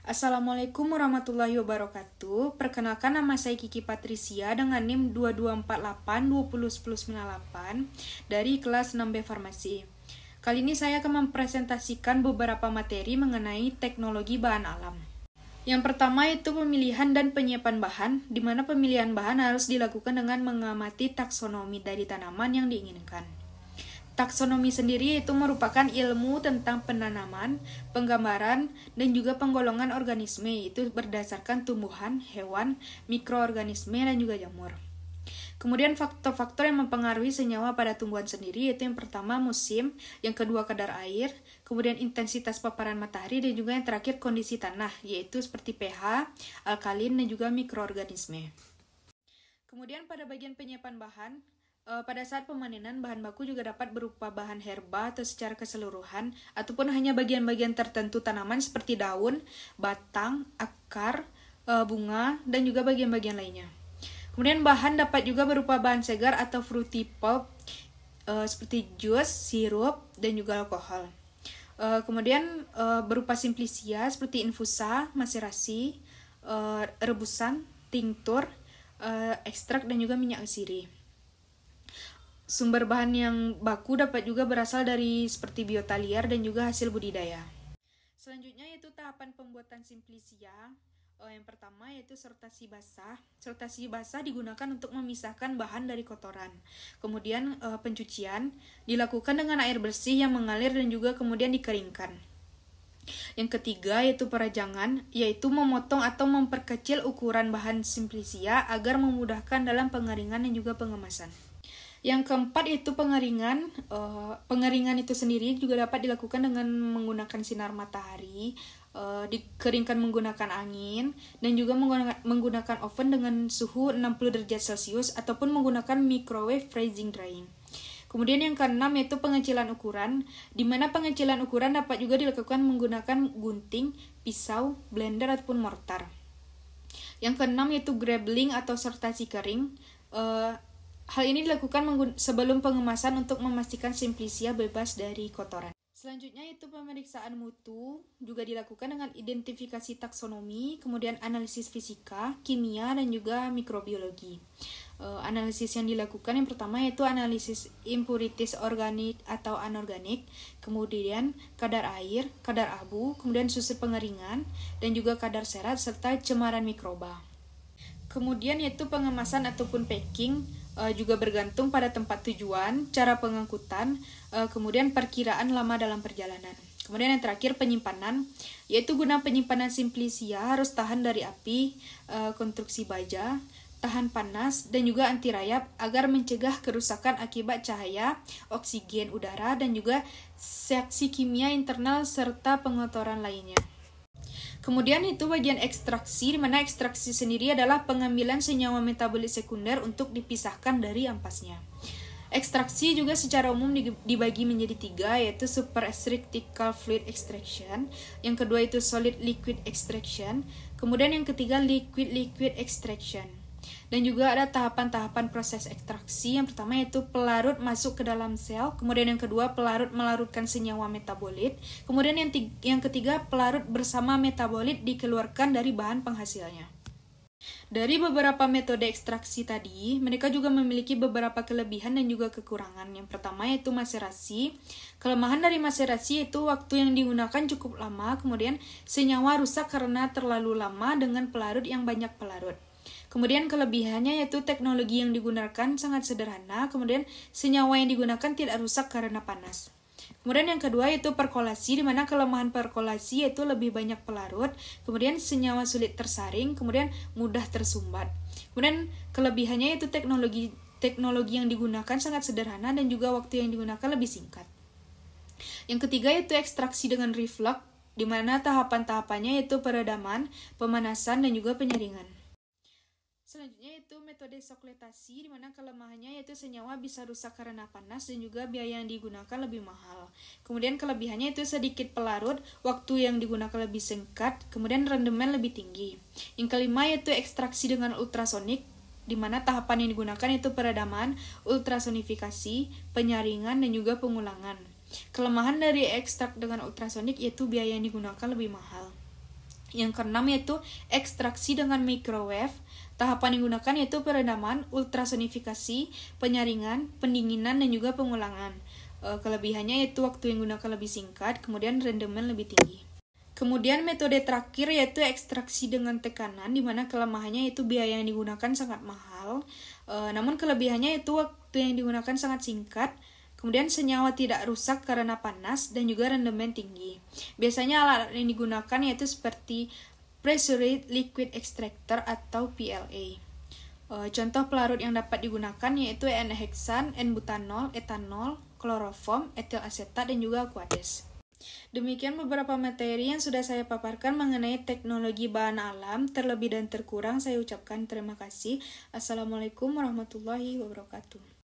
Assalamualaikum warahmatullahi wabarakatuh. Perkenalkan, nama saya Kiki Patricia dengan NIM 2248201098 dari kelas 6B Farmasi. Kali ini saya akan mempresentasikan beberapa materi mengenai teknologi bahan alam. Yang pertama itu pemilihan dan penyiapan bahan, di mana pemilihan bahan harus dilakukan dengan mengamati taksonomi dari tanaman yang diinginkan. Taksonomi sendiri itu merupakan ilmu tentang penanaman, penggambaran, dan juga penggolongan organisme, yaitu berdasarkan tumbuhan, hewan, mikroorganisme, dan juga jamur. Kemudian faktor-faktor yang mempengaruhi senyawa pada tumbuhan sendiri yaitu yang pertama musim, yang kedua kadar air, kemudian intensitas paparan matahari, dan juga yang terakhir kondisi tanah, yaitu seperti pH, alkalin, dan juga mikroorganisme. Kemudian pada bagian penyiapan bahan, pada saat pemanenan, bahan baku juga dapat berupa bahan herba atau secara keseluruhan, ataupun hanya bagian-bagian tertentu tanaman seperti daun, batang, akar, bunga, dan juga bagian-bagian lainnya. Kemudian bahan dapat juga berupa bahan segar atau fruity pulp, seperti jus, sirup, dan juga alkohol. Kemudian berupa simplicia seperti infusa, maserasi, rebusan, tinktur, ekstrak, dan juga minyak sirih. Sumber bahan yang baku dapat juga berasal dari seperti biota liar dan juga hasil budidaya. Selanjutnya yaitu tahapan pembuatan simplicia. Yang pertama yaitu sortasi basah. Sortasi basah digunakan untuk memisahkan bahan dari kotoran. Kemudian pencucian dilakukan dengan air bersih yang mengalir dan juga kemudian dikeringkan. Yang ketiga yaitu perajangan, yaitu memotong atau memperkecil ukuran bahan simplicia agar memudahkan dalam pengeringan dan juga pengemasan. Yang keempat itu pengeringan. Pengeringan itu sendiri juga dapat dilakukan dengan menggunakan sinar matahari, dikeringkan menggunakan angin, dan juga menggunakan oven dengan suhu 60 derajat Celcius ataupun menggunakan microwave freezing drying. Kemudian yang keenam yaitu pengecilan ukuran, di mana pengecilan ukuran dapat juga dilakukan menggunakan gunting, pisau, blender ataupun mortar. Yang keenam yaitu grabbling atau sortasi kering. Hal ini dilakukan sebelum pengemasan untuk memastikan simplicia bebas dari kotoran. Selanjutnya itu pemeriksaan mutu, juga dilakukan dengan identifikasi taksonomi, kemudian analisis fisika, kimia, dan juga mikrobiologi. Analisis yang dilakukan yang pertama yaitu analisis impurities organik atau anorganik, kemudian kadar air, kadar abu, kemudian susu pengeringan, dan juga kadar serat, serta cemaran mikroba. Kemudian yaitu pengemasan ataupun packing, juga bergantung pada tempat tujuan, cara pengangkutan, kemudian perkiraan lama dalam perjalanan. Kemudian yang terakhir penyimpanan, yaitu guna penyimpanan simplicia harus tahan dari api, konstruksi baja, tahan panas, dan juga anti rayap agar mencegah kerusakan akibat cahaya, oksigen udara, dan juga reaksi kimia internal serta pengotoran lainnya. Kemudian itu bagian ekstraksi, di mana ekstraksi sendiri adalah pengambilan senyawa metabolit sekunder untuk dipisahkan dari ampasnya. Ekstraksi juga secara umum dibagi menjadi tiga, yaitu supercritical fluid extraction, yang kedua itu solid liquid extraction, kemudian yang ketiga liquid extraction. Dan juga ada tahapan-tahapan proses ekstraksi. Yang pertama yaitu pelarut masuk ke dalam sel, kemudian yang kedua pelarut melarutkan senyawa metabolit, kemudian yang ketiga pelarut bersama metabolit dikeluarkan dari bahan penghasilnya. Dari beberapa metode ekstraksi tadi, mereka juga memiliki beberapa kelebihan dan juga kekurangan. Yang pertama yaitu maserasi. Kelemahan dari maserasi yaitu waktu yang digunakan cukup lama, kemudian senyawa rusak karena terlalu lama dengan pelarut yang banyak pelarut. Kemudian kelebihannya yaitu teknologi yang digunakan sangat sederhana, kemudian senyawa yang digunakan tidak rusak karena panas. Kemudian yang kedua yaitu perkolasi, di mana kelemahan perkolasi yaitu lebih banyak pelarut, kemudian senyawa sulit tersaring, kemudian mudah tersumbat. Kemudian kelebihannya yaitu teknologi yang digunakan sangat sederhana dan juga waktu yang digunakan lebih singkat. Yang ketiga yaitu ekstraksi dengan reflux, di mana tahapan-tahapannya yaitu peredaman, pemanasan, dan juga penyaringan. Selanjutnya itu metode sokletasi, di mana kelemahannya yaitu senyawa bisa rusak karena panas dan juga biaya yang digunakan lebih mahal. Kemudian kelebihannya itu sedikit pelarut, waktu yang digunakan lebih singkat, kemudian rendemen lebih tinggi. Yang kelima yaitu ekstraksi dengan ultrasonik, di mana tahapan yang digunakan itu peredaman, ultrasonifikasi, penyaringan, dan juga pengulangan. Kelemahan dari ekstrak dengan ultrasonik yaitu biaya yang digunakan lebih mahal. Yang keenam yaitu ekstraksi dengan microwave. Tahapan yang digunakan yaitu peredaman, ultrasonifikasi, penyaringan, pendinginan, dan juga pengulangan. Kelebihannya yaitu waktu yang digunakan lebih singkat, kemudian rendemen lebih tinggi. Kemudian metode terakhir yaitu ekstraksi dengan tekanan, di mana kelemahannya yaitu biaya yang digunakan sangat mahal, namun kelebihannya yaitu waktu yang digunakan sangat singkat, kemudian senyawa tidak rusak karena panas, dan juga rendemen tinggi. Biasanya alat yang digunakan yaitu seperti Pressurized Liquid Extractor atau PLA. Contoh pelarut yang dapat digunakan yaitu N-heksan, N-butanol, etanol, kloroform, etil asetat, dan juga Aquades. Demikian beberapa materi yang sudah saya paparkan mengenai teknologi bahan alam. Terlebih dan terkurang saya ucapkan terima kasih. Assalamualaikum warahmatullahi wabarakatuh.